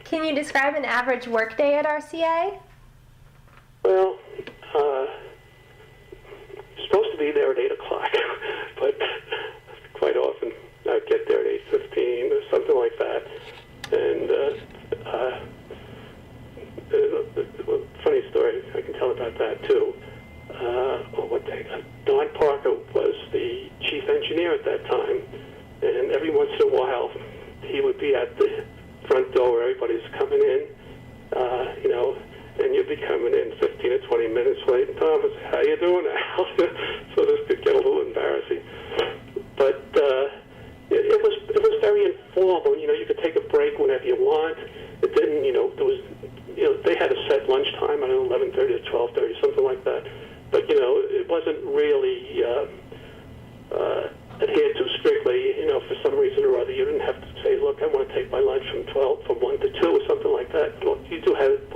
Can you describe an average workday at RCA? Well, supposed to be there at 8 o'clock, but quite often I'd get there at 8:15 or something like that. And funny story, I can tell about that too. Don Parker was the chief engineer at that time, and every once in a while he would be at the front door where everybody's coming in, and you'd be coming in 15 or 20 minutes late. And Tom would say, "How you doing, Al?" So this could get a little embarrassing, but it was very informal. You could take a break whenever you want. It didn't, there was, they had a set lunchtime, I don't know, 11:30 or 12:30, something like that. But it wasn't really adhered to strictly. For some reason or other, you didn't have to say, "Look, I want to take my lunch from 1 to 2 or something like that." Well, you do have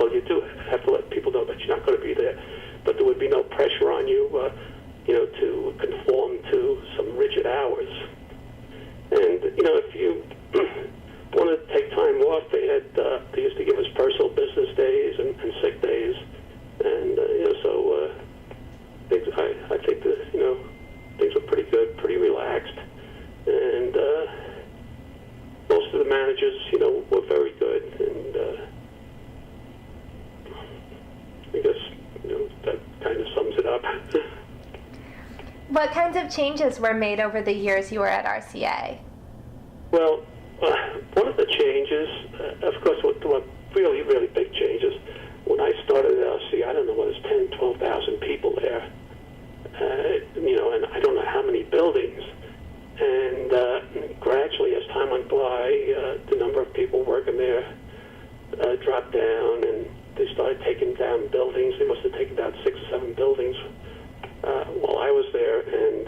to let people know that you're not going to be there, but there would be no pressure on you, to conform to some rigid hours. And if you wanted to take time off, they used to give us personal business days and sick days, and I think that things were pretty good, pretty relaxed, and most of the managers were very good, and I guess that kind of sums it up. What kinds of changes were made over the years you were at RCA? Well, one of the changes, of course, what really, really big changes, when I started at RCA, I don't know what it was, 10, 12,000 people there, and I don't know how many buildings. And gradually, as time went by, the number of people working there dropped down, and they started taking down buildings. They must have taken down 6 or 7 buildings while I was there, and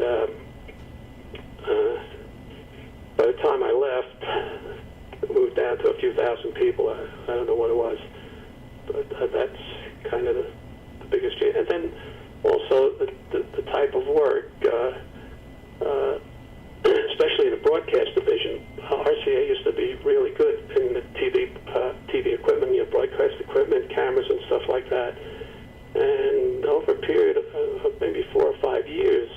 by the time I left, it moved down to a few thousand people. I don't know what it was, but that's kind of the biggest change. And then also the type of work, especially in the broadcast division. RCA used to be really good in the TV equipment, broadcast equipment, cameras and stuff like that. And over a period of maybe 4 or 5 years,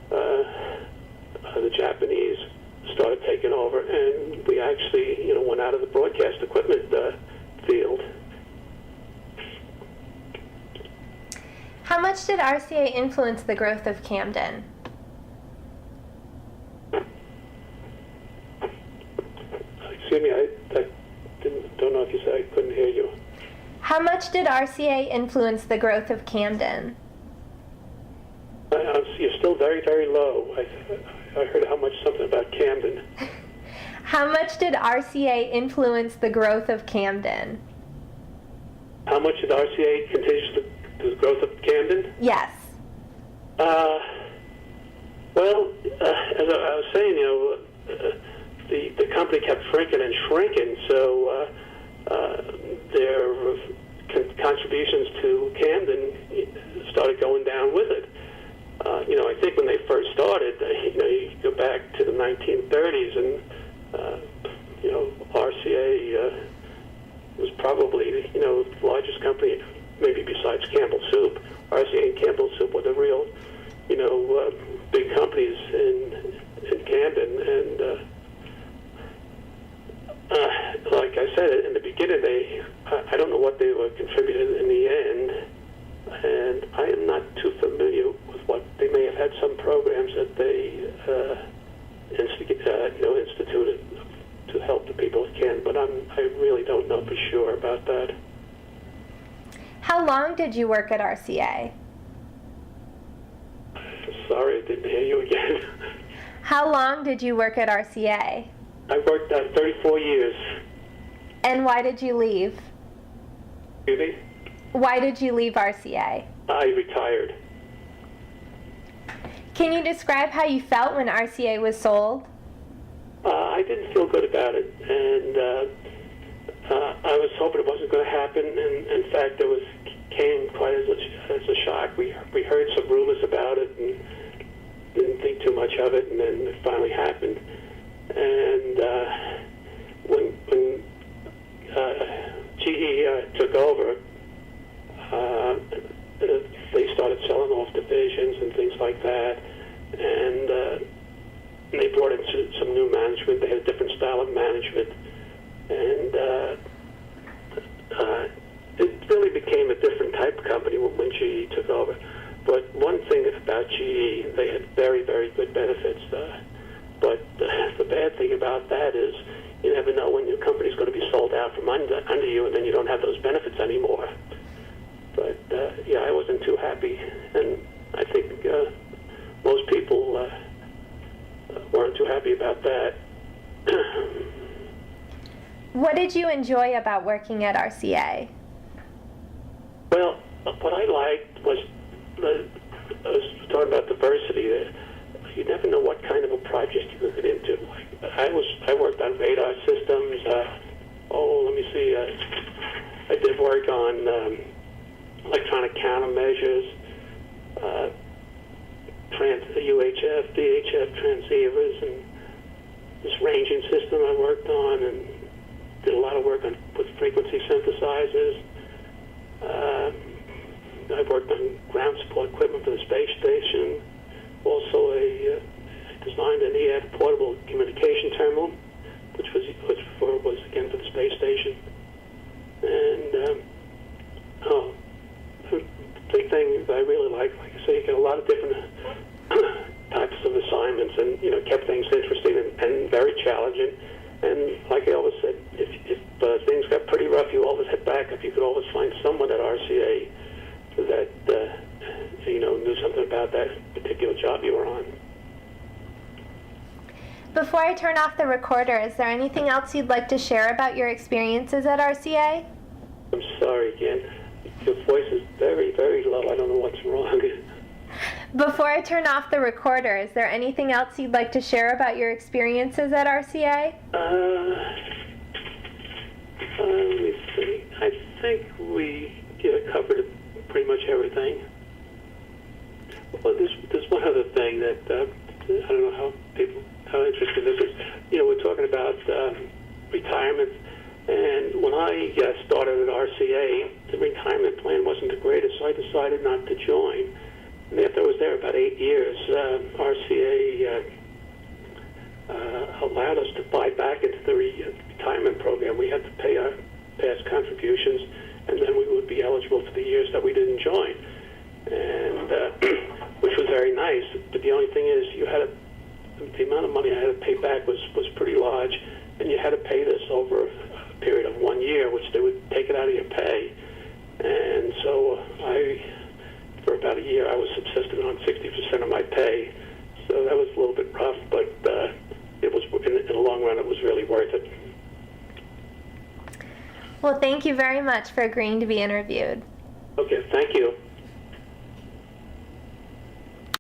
the Japanese started taking over, and we actually, went out of the broadcast equipment field. How much did RCA influence the growth of Camden? Excuse me, I don't know if you said, I couldn't hear you. How much did RCA influence the growth of Camden? You're still very, very low. I heard something about Camden. How much did RCA influence the growth of Camden? How much did RCA contribute to the growth of Camden? Yes. Well, as I was saying, the company kept shrinking and shrinking, so their contributions to Camden started going down with it. I think when they first started, you go back to the 1930s, and RCA was probably the largest company, maybe besides Campbell Soup. RCA and Campbell Soup were the real big companies in Camden, and like I said in the beginning, I don't know what they were contributing in the end, and I am not too familiar with what they may have had some programs that they instituted to help the people at Camden, but I really don't know for sure about that. How long did you work at RCA? Sorry, I didn't hear you again. How long did you work at RCA? I worked 34 years. And why did you leave? Excuse me? Why did you leave RCA? I retired. Can you describe how you felt when RCA was sold? I didn't feel good about it, and I was hoping it wasn't going to happen. And in fact, came quite as a shock. We heard some rumors about it and didn't think too much of it, and then it finally happened. And when took over, they started selling off divisions and things like that, and they brought in some new management. They had a different style of management, and it really became a different type of company when GE took over. But one thing about GE, they had very, very good benefits. But the bad thing about that is you never know when your company's going to be sold out from under you, and then you don't have those benefits anymore. But yeah, I wasn't too happy, and I think most people weren't too happy about that. What did you enjoy about working at RCA? Well, what I liked was I was talking about diversity. You never know what kind of a project you could get into. Like I worked on radar systems. Let me see. I did work on electronic countermeasures, UHF, VHF transceivers, and this ranging system I worked on, and did a lot of work with frequency synthesizers. I worked on ground support equipment for the space station. Also, I designed an EF portable communication terminal, which was again for the space station. And the big thing that I really like I say, you get a lot of different types of assignments, and kept things interesting and very challenging. And like I always said, if things got pretty rough, you always had backup. You could always find someone at RCA that knew something about that particular job you were on. Before I turn off the recorder, is there anything else you'd like to share about your experiences at RCA? I'm sorry again. Your voice is very, very low. I don't know what's wrong. Before I turn off the recorder, is there anything else you'd like to share about your experiences at RCA? Let me see. I think we covered we'd pretty much everything. Well, there's one other thing that I don't know how interesting this is. You know, we're talking about retirement, and when I started at RCA, the retirement plan wasn't the greatest, so I decided not to join. And after I was there about 8 years, RCA allowed us to buy back into the retirement program. We had to pay our past contributions, and then we would be eligible for the years that we didn't join, and which was very nice. But the only thing is, the amount of money I had to pay back was pretty large, and you had to pay this over a period of 1 year, which they would take it out of your pay. And so for about a year, I was subsisting on 60% of my pay. So that was a little bit rough, but it was in the long run, it was really worth it. Well, thank you very much for agreeing to be interviewed. Okay, thank you.